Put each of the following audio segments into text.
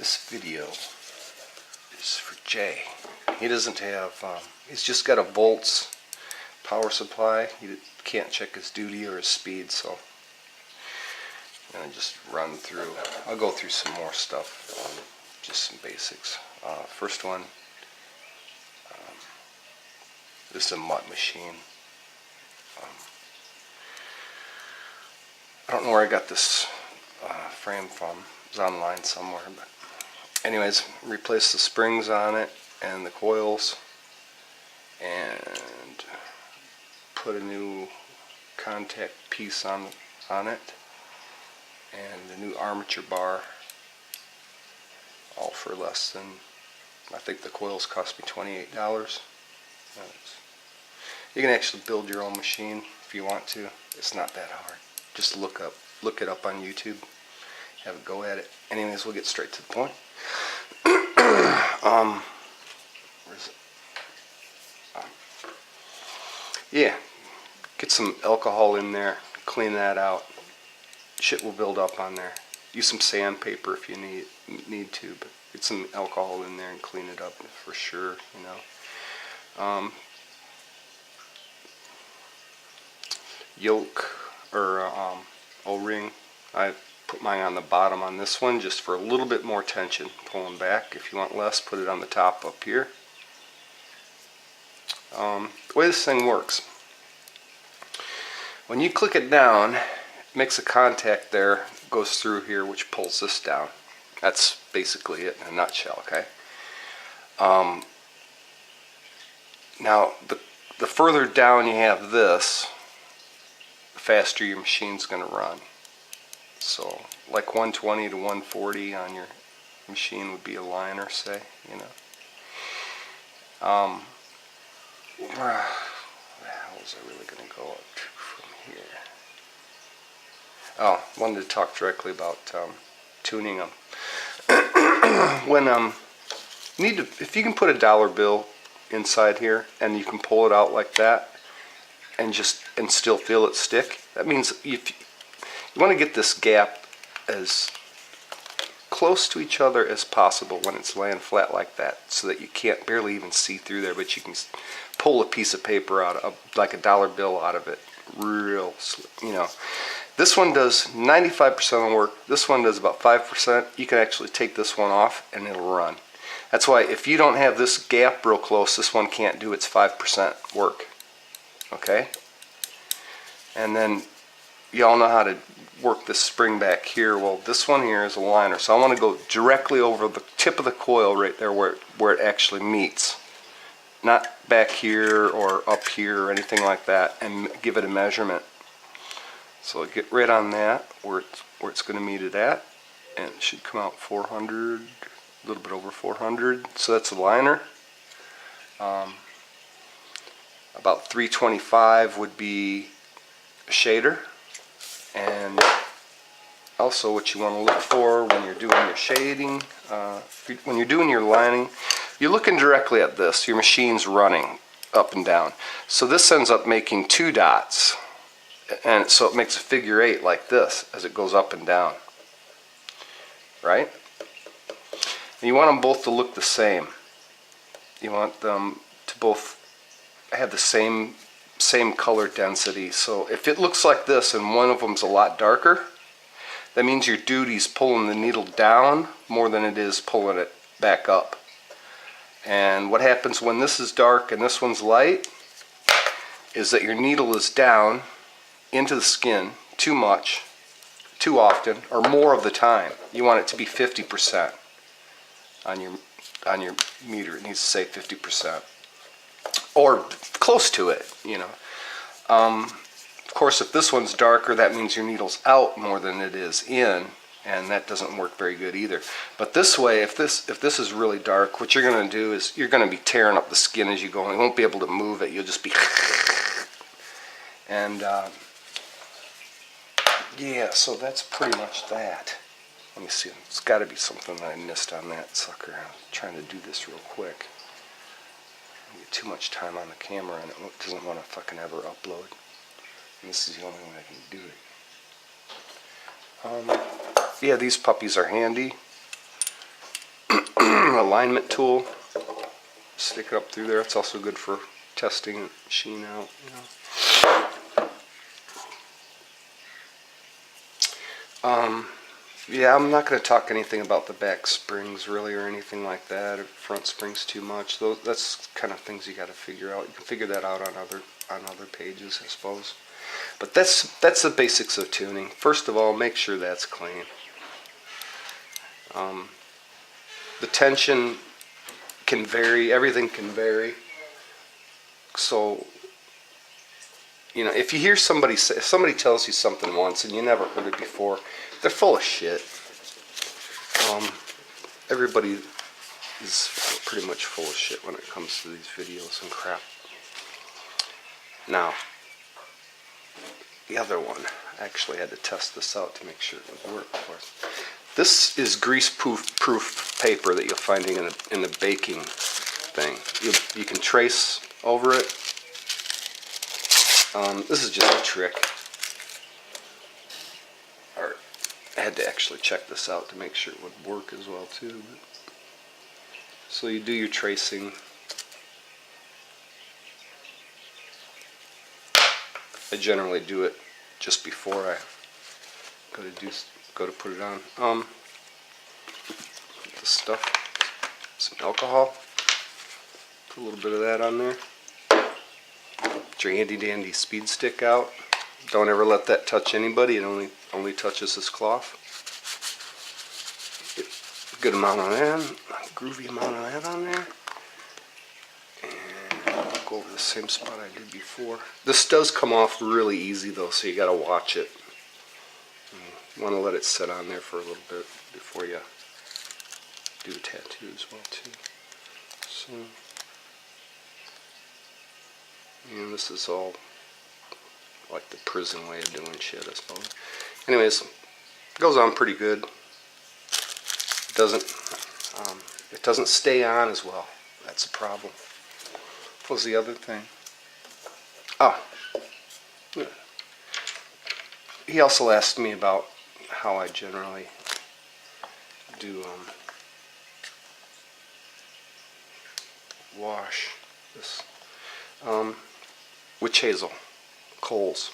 This video is for Jay. He doesn't have, he's just got a Volts power supply. He can't check his duty or his speed, so I'm going to just run through. I'll go through some more stuff, just some basics. First one, this is a Mutt machine. I don't know where I got this frame from. It was online somewhere, but anyways, replace the springs on it and the coils and put a new contact piece on it and the new armature bar, all for less than, I think the coils cost me $28. You can actually build your own machine if you want to. It's not that hard. Just look it up on YouTube. Have a go at it. Anyways, we'll get straight to the point. Where is it? Yeah, get some alcohol in there. Clean that out. Shit will build up on there. Use some sandpaper if you need to, but get some alcohol in there and clean it up for sure. You know. Yoke or O-ring. I put mine on the bottom on this one just for a little bit more tension. Pulling back. If you want less, put it on the top up here. The way this thing works, when you click it down, it makes a contact there, goes through here, which pulls this down. That's basically it in a nutshell. Okay. Now the further down you have this, the faster your machine's going to run. So like 120 to 140 on your machine would be a liner, say, you know. Where the hell was I really going to go up to from here? Oh, wanted to talk directly about tuning them. When if you can put a dollar bill inside here and you can pull it out like that and still feel it stick, that means you want to get this gap as close to each other as possible when it's laying flat like that, so that you can't barely even see through there, but you can pull a piece of paper out of, like a dollar bill out of it, real, you know. This one does 95% of the work. This one does about 5%. You can actually take this one off and it'll run. That's why if you don't have this gap real close, this one can't do its 5% work. Okay? And then you all know how to work this spring back here. Well, this one here is a liner, so I want to go directly over the tip of the coil right there where it actually meets, not back here or up here or anything like that, and give it a measurement. So get right on that where it's going to meet it at, and it should come out 400, a little bit over 400. So that's a liner. About 325 would be a shader. And also what you want to look for when you're doing your shading, when you're doing your lining, you're looking directly at this. Your machine's running up and down. So this ends up making two dots. And so it makes a figure 8 like this as it goes up and down. Right? And you want them both to look the same. You want them to both have the same color density. So if it looks like this and one of them's a lot darker, that means your duty's pulling the needle down more than it is pulling it back up. And what happens when this is dark and this one's light is that your needle is down into the skin too much, too often, or more of the time. You want it to be 50% on your meter. It needs to say 50%. Or close to it, you know. Of course, if this one's darker, that means your needle's out more than it is in, and that doesn't work very good either. But this way, if this is really dark, what you're going to do is you're going to be tearing up the skin as you go. You won't be able to move it. You'll just be and yeah, so that's pretty much that. Let me see. It's got to be something that I missed on that sucker. I'm trying to do this real quick. I get too much time on the camera and it doesn't want to fucking ever upload. And this is the only way I can do it. Yeah, these puppies are handy. alignment tool. Stick it up through there. It's also good for testing and sheen out, you know. Yeah, I'm not going to talk anything about the back springs really or anything like that, or front springs too much. That's kind of things you got to figure out. You can figure that out on other pages, I suppose. But that's the basics of tuning. First of all, make sure that's clean. The tension can vary. Everything can vary. So, you know, if you hear somebody say, if somebody tells you something once and you never heard it before, they're full of shit. Everybody is pretty much full of shit when it comes to these videos and crap. Now, the other one, I actually had to test this out to make sure it would work for us. This is grease-proof paper that you'll find in the baking thing. You can trace over it. This is just a trick. I had to actually check this out to make sure it would work as well too. So you do your tracing. I generally do it just before I go to put it on. This stuff, some alcohol. Put a little bit of that on there. Get your handy dandy speed stick out. Don't ever let that touch anybody. It only touches this cloth. Get a good amount of that, a groovy amount of that on there. And I'll go over the same spot I did before. This does come off really easy though, so you gotta watch it. You want to let it sit on there for a little bit before you do the tattoo as well too. So, and this is all like the prison way of doing shit, I suppose. Anyways, it goes on pretty good. It doesn't stay on as well. That's a problem. What was the other thing? Oh, yeah. He also asked me about how I generally do wash this witch hazel coals.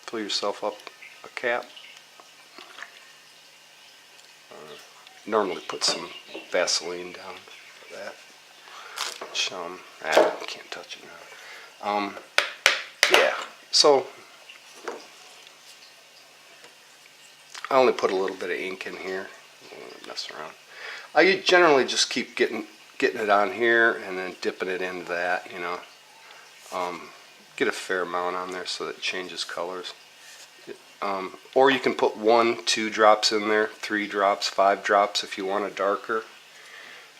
Fill yourself up a cap. Normally put some Vaseline down for that. Which, I can't touch it now. Yeah, so I only put a little bit of ink in here. Mess around. I generally just keep getting it on here and then dipping it into that, you know. Get a fair amount on there so that it changes colors. Or you can put 1, 2 drops in there, 3 drops, 5 drops if you want it darker.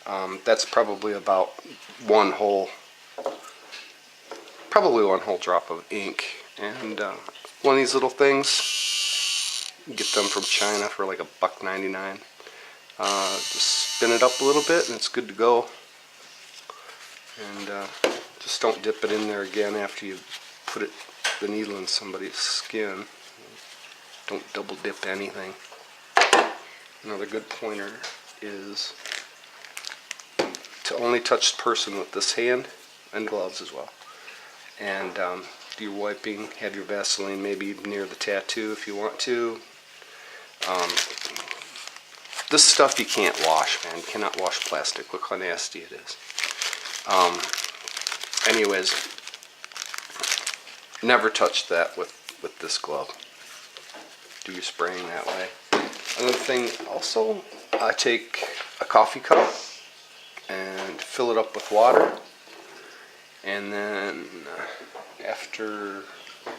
That's probably about one whole drop of ink. And one of these little things, you get them from China for like $1.99. Just spin it up a little bit and it's good to go. And just don't dip it in there again after you put the needle in somebody's skin. Don't double dip anything. Another good pointer is to only touch the person with this hand and gloves as well. And do your wiping, have your Vaseline maybe near the tattoo if you want to. This stuff you can't wash, man. You cannot wash plastic. Look how nasty it is. Anyways, never touch that with this glove. Do your spraying that way. Another thing, also, I take a coffee cup and fill it up with water, and then after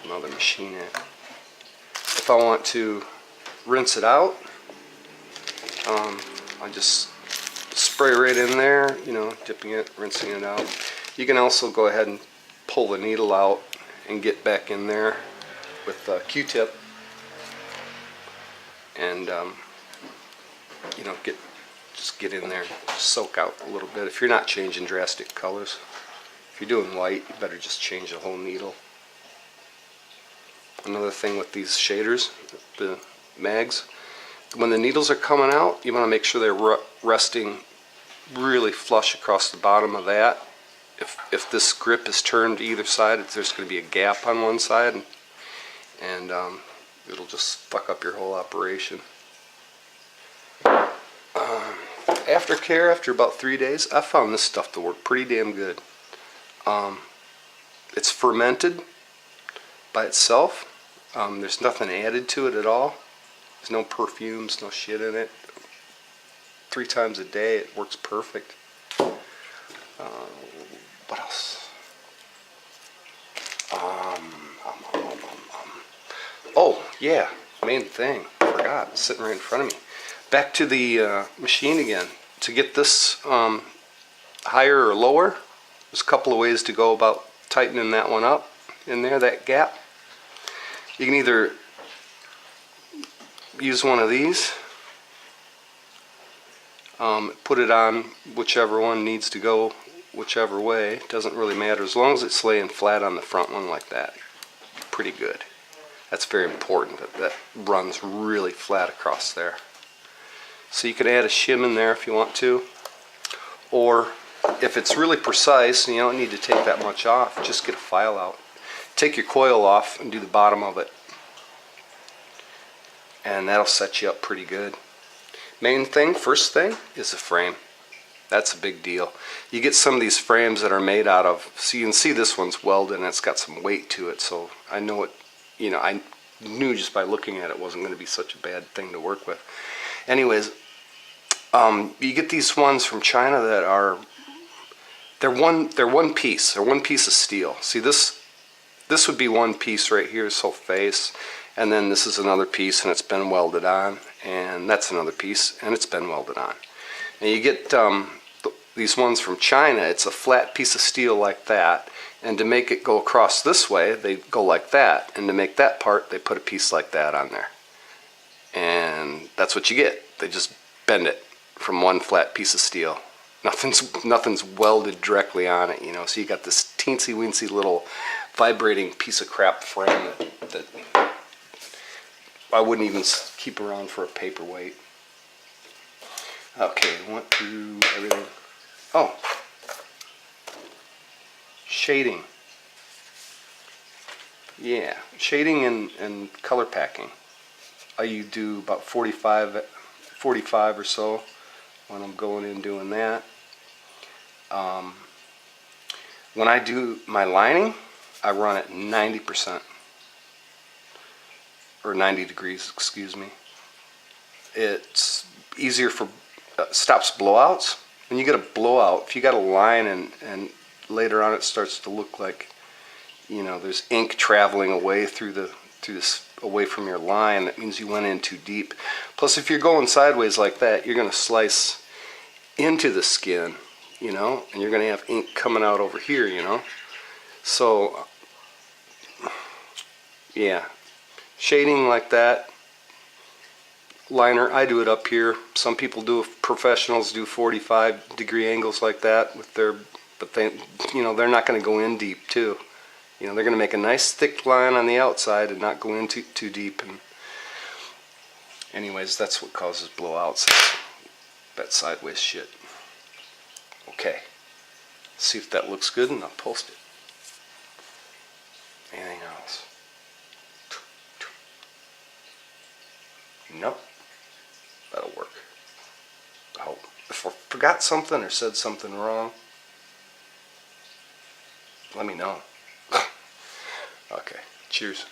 another machine it, if I want to rinse it out, I just spray right in there, you know, dipping it, rinsing it out. You can also go ahead and pull the needle out and get back in there with a Q-tip and you know, just get in there, soak out a little bit. If you're not changing drastic colors, if you're doing white, you better just change the whole needle. Another thing with these shaders, the mags, when the needles are coming out, you want to make sure they're resting really flush across the bottom of that. If this grip is turned to either side, there's going to be a gap on one side, and it'll just fuck up your whole operation. Aftercare, after about 3 days, I found this stuff to work pretty damn good. It's fermented by itself. There's nothing added to it at all. There's no perfumes, no shit in it. 3 times a day, it works perfect. What else? Oh, yeah, main thing. I forgot. It's sitting right in front of me. Back to the machine again. To get this higher or lower, there's a couple of ways to go about tightening that one up in there, that gap. You can either use one of these, put it on whichever one needs to go whichever way. It doesn't really matter as long as it's laying flat on the front one like that. Pretty good. That's very important, that runs really flat across there. So you can add a shim in there if you want to, or if it's really precise and you don't need to take that much off, just get a file out. Take your coil off and do the bottom of it, and that'll set you up pretty good. Main thing, first thing, is the frame. That's a big deal. You get some of these frames that are made out of, so you can see this one's welded and it's got some weight to it, so I know it, you know, I knew just by looking at it wasn't going to be such a bad thing to work with. Anyways, you get these ones from China that are, they're one piece. They're one piece of steel. See, this would be one piece right here, this whole face, and then this is another piece and it's been welded on, and that's another piece and it's been welded on. And you get these ones from China, it's a flat piece of steel like that, and to make it go across this way, they go like that, and to make that part, they put a piece like that on there. And that's what you get. They just bend it from one flat piece of steel. Nothing's welded directly on it, you know. So you got this teensy weensy little vibrating piece of crap frame that I wouldn't even keep around for a paperweight. Okay, went through everything. Oh, shading. Yeah, shading and color packing. I do about 45 or so when I'm going in doing that. When I do my lining, I run at 90%, or 90 degrees, excuse me. It's easier for, stops blowouts. When you get a blowout, if you got a line and later on it starts to look like, you know, there's ink traveling away through this, away from your line, that means you went in too deep. Plus, if you're going sideways like that, you're going to slice into the skin, you know, and you're going to have ink coming out over here, you know. So, yeah, shading like that. Liner, I do it up here. Some people do, professionals do 45-degree angles like that with their, but they, you know, they're not going to go in deep too. You know, they're going to make a nice thick line on the outside and not go in too deep. And anyways, that's what causes blowouts. That sideways shit. Okay, see if that looks good, and I'll post it. Anything else? Nope. That'll work. I hope. If I forgot something or said something wrong, let me know. Okay, cheers.